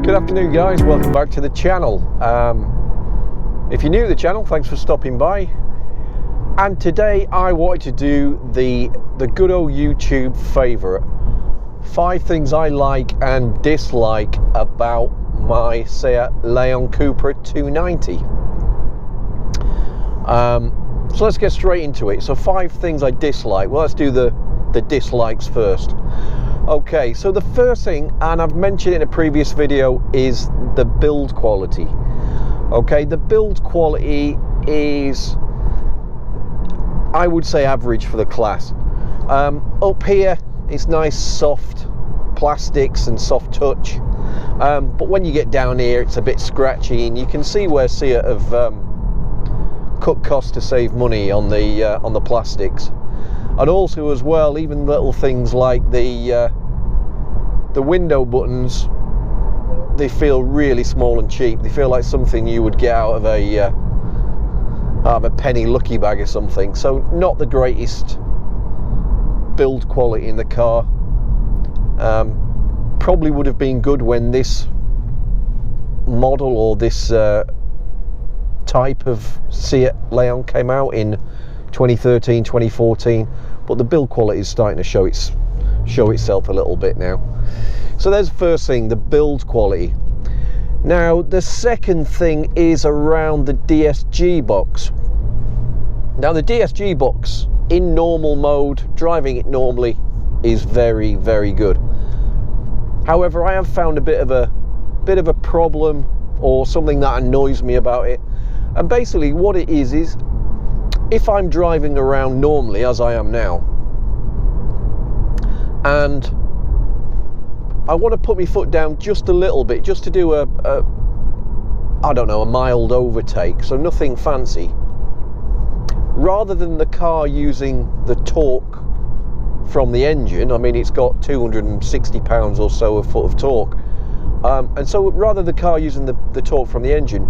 Good afternoon guys, welcome back to the channel. If you're new to the channel, thanks for stopping by. And today I wanted to do the good old YouTube favourite. 5 things I like and dislike about my Seat Leon Cupra 290. So let's get straight into it. So 5 things I dislike. Well, let's do the dislikes first. Okay, so the first thing, and I've mentioned in a previous video, is the build quality. Okay, the build quality is, I would say, average for the class. Up here, it's nice soft plastics and soft touch, but when you get down here, it's a bit scratchy, and you can see where Seat have cut costs to save money on the plastics. And also as well, even little things like the window buttons, they feel really small and cheap. They feel like something you would get out of a penny lucky bag or something. So not the greatest build quality in the car. Probably would have been good when this model or this type of Seat Leon came out in 2013, 2014, but the build quality is starting to show itself a little bit now. So there's the first thing, the build quality. Now the second thing is around the Dsg Box. Now the Dsg Box in normal mode, driving it normally, is very, very good. However, I have found a bit of a problem, or something that annoys me about it. And basically what it is if I'm driving around normally, as I am now, and I want to put my foot down just a little bit, just to do I don't know, a mild overtake, so nothing fancy, rather than the car using the torque from the engine. I mean, it's got 260 pounds or so a foot of torque, and so rather than the car using the torque from the engine,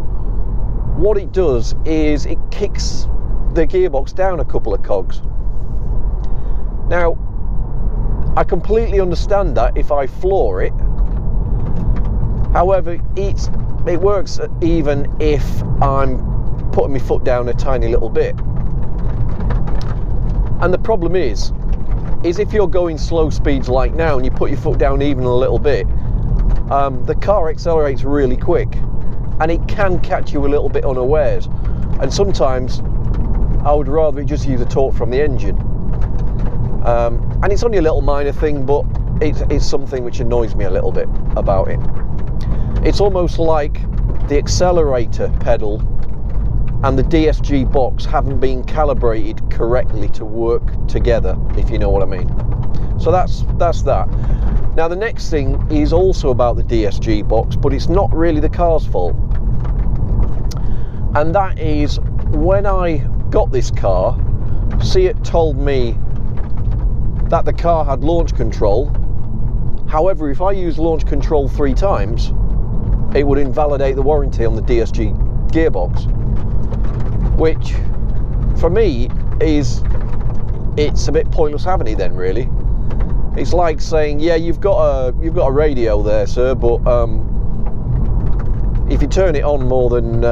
what it does is it kicks the gearbox down a couple of cogs. Now, I completely understand that if I floor it. However, it works even if I'm putting my foot down a tiny little bit. And the problem is if you're going slow speeds like now and you put your foot down even a little bit, the car accelerates really quick, and it can catch you a little bit unawares. And sometimes I would rather just use a torque from the engine. And it's only a little minor thing, but it's something which annoys me a little bit about it. It's almost like the accelerator pedal and the Dsg Box haven't been calibrated correctly to work together, if you know what I mean. So that's that. Now the next thing is also about the Dsg Box, but it's not really the car's fault. And that is, when I got this car, Seat told me that the car had launch control. However, if I use launch control 3 times, it would invalidate the warranty on the Dsg gearbox, which for me it's a bit pointless having it then, really. It's like saying, yeah, you've got a radio there, sir, but if you turn it on more than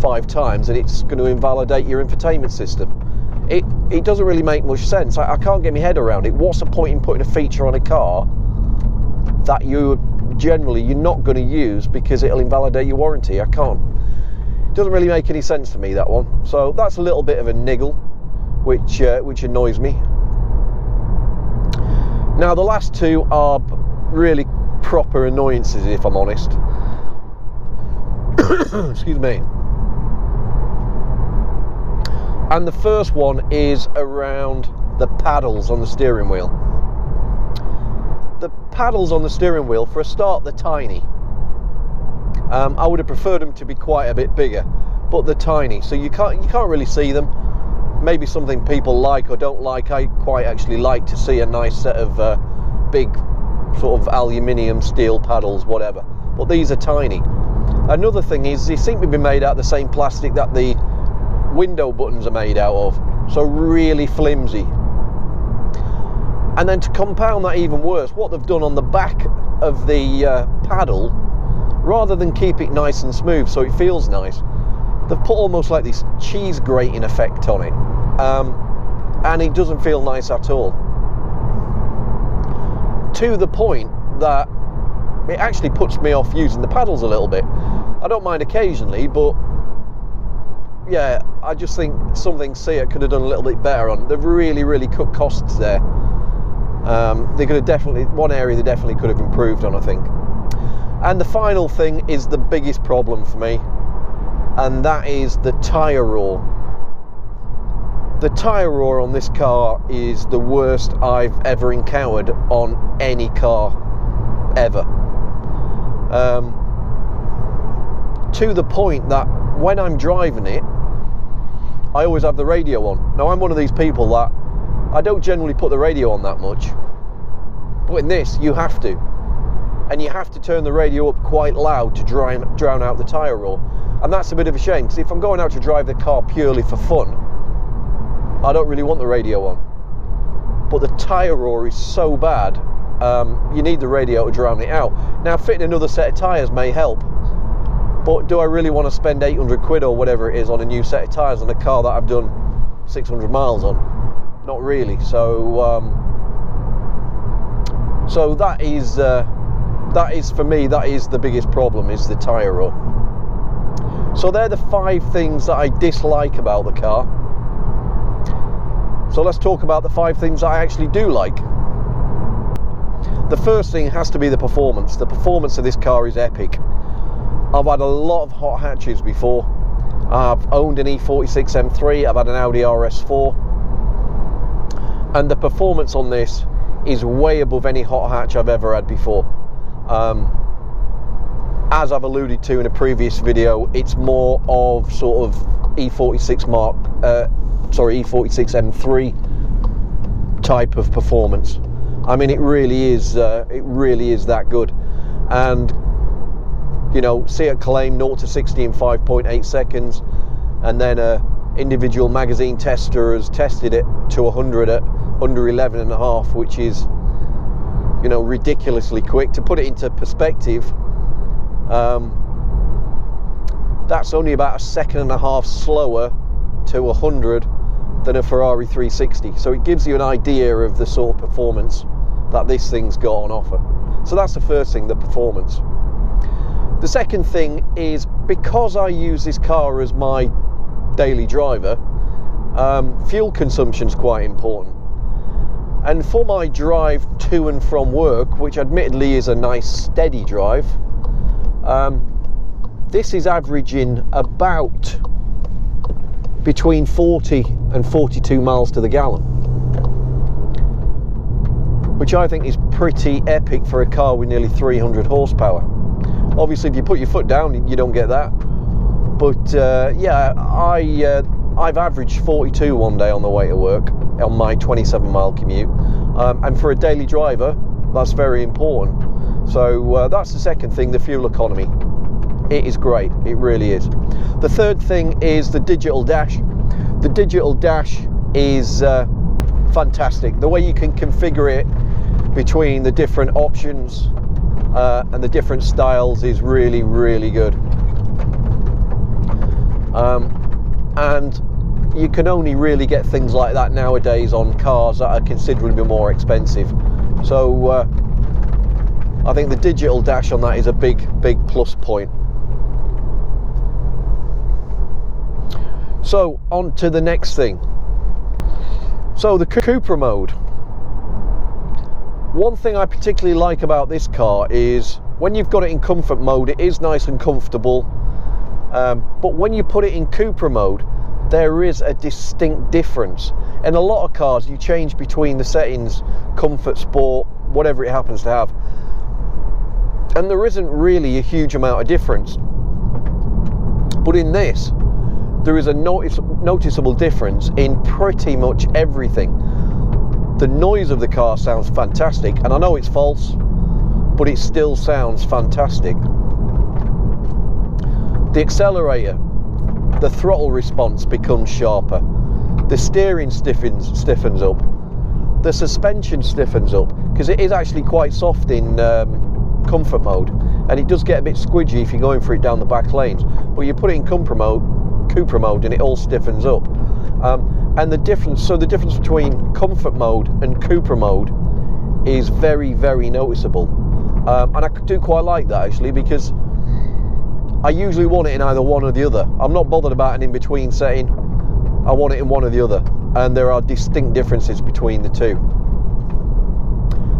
5 times, then it's going to invalidate your infotainment system. It doesn't really make much sense. I can't get my head around it. What's the point in putting a feature on a car that you're not going to use because it'll invalidate your warranty? I can't. It doesn't really make any sense to me, that one. So that's a little bit of a niggle, which annoys me. Now the last 2 are really proper annoyances, if I'm honest. Excuse me. And the first one is around the paddles on the steering wheel. The paddles on the steering wheel, for a start, they're tiny. I would have preferred them to be quite a bit bigger, but they're tiny, so you can't really see them. Maybe something people like or don't like. I quite actually like to see a nice set of big sort of aluminium, steel paddles, whatever. But these are tiny. Another thing is, they seem to be made out of the same plastic that the window buttons are made out of, so really flimsy. And then to compound that even worse, what they've done on the back of the paddle rather than keep it nice and smooth so it feels nice, they've put almost like this cheese grating effect on it, and it doesn't feel nice at all, to the point that it actually puts me off using the paddles a little bit. I don't mind occasionally, but yeah, I just think something Seat could have done a little bit better on. They've really cut costs there. They could have definitely, one area they definitely could have improved on, I think. And the final thing is the biggest problem for me, and that is the tyre roar. The tyre roar on this car is the worst I've ever encountered on any car ever. To the point that when I'm driving it, I always have the radio on. Now, I'm one of these people that I don't generally put the radio on that much, but in this you have to, and you have to turn the radio up quite loud to drown out the tyre roar. And that's a bit of a shame, because if I'm going out to drive the car purely for fun, I don't really want the radio on. But the tyre roar is so bad, you need the radio to drown it out. Now, fitting another set of tyres may help, but do I really want to spend 800 quid or whatever it is on a new set of tyres on a car that I've done 600 miles on? Not really. So so that is for me, that is the biggest problem, is the tyre roar. So they're the 5 things that I dislike about the car. So let's talk about the 5 things I actually do like. The first thing has to be the performance. The performance of this car is epic. I've had a lot of hot hatches before. I've owned an E46 M3, I've had an Audi RS4, and the performance on this is way above any hot hatch I've ever had before. As I've alluded to in a previous video, it's more of sort of E46 M3 type of performance. I mean, it really is that good. And you know, Seat claim 0 to 60 in 5.8 seconds, and then a individual magazine tester has tested it to 100 at under 11.5, which is, you know, ridiculously quick. To put it into perspective, that's only about 1.5 seconds slower to 100 than a Ferrari 360. So it gives you an idea of the sort of performance that this thing's got on offer. So that's the first thing, the performance. The second thing is, because I use this car as my daily driver, fuel consumption is quite important. And for my drive to and from work, which admittedly is a nice steady drive, this is averaging about between 40 and 42 miles to the gallon, which I think is pretty epic for a car with nearly 300 horsepower. Obviously, if you put your foot down, you don't get that. But yeah, I've averaged 42 one day on the way to work on my 27-mile commute, and for a daily driver, that's very important. So that's the second thing, the fuel economy. It is great, it really is. The third thing is the digital dash. The digital dash is fantastic. The way you can configure it between the different options and the different styles is really, really good. And you can only really get things like that nowadays on cars that are considerably more expensive. So I think the digital dash on that is a big plus point. So on to the next thing. So the Cupra Mode. One thing I particularly like about this car is when you've got it in comfort mode, it is nice and comfortable, but when you put it in Cupra Mode, there is a distinct difference. In a lot of cars, you change between the settings, comfort, sport, whatever it happens to have, and there isn't really a huge amount of difference. But in this, there is a noticeable difference in pretty much everything. The noise of the car sounds fantastic, and I know it's false, but it still sounds fantastic. The accelerator, the throttle response becomes sharper. The steering stiffens up. The suspension stiffens up, because it is actually quite soft in comfort mode. and it does get a bit squidgy if you're going for it down the back lanes, but you put it in Cupra mode and it all stiffens up. And the difference between comfort mode and Cupra mode is very, very noticeable, and I do quite like that actually, because I usually want it in either one or the other. I'm not bothered about an in-between setting. I want it in one or the other, and there are distinct differences between the two.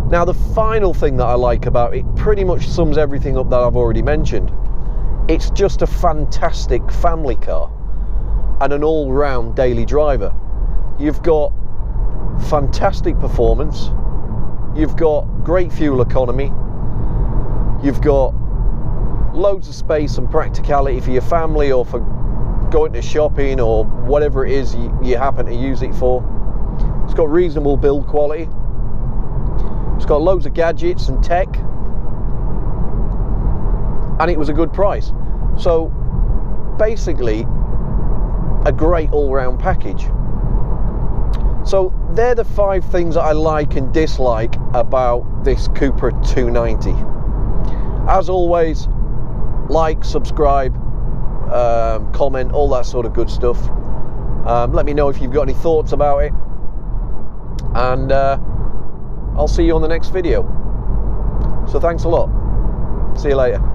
Now, the final thing that I like about it pretty much sums everything up that I've already mentioned. It's just a fantastic family car and an all-round daily driver. You've got fantastic performance, you've got great fuel economy, you've got loads of space and practicality for your family or for going to shopping or whatever it is you happen to use it for. It's got reasonable build quality. It's got loads of gadgets and tech, and it was a good price. So basically a great all-round package. So they're the 5 things that I like and dislike about this Cupra 290. As always, like, subscribe, comment, all that sort of good stuff. Let me know if you've got any thoughts about it, and I'll see you on the next video. So thanks a lot. See you later.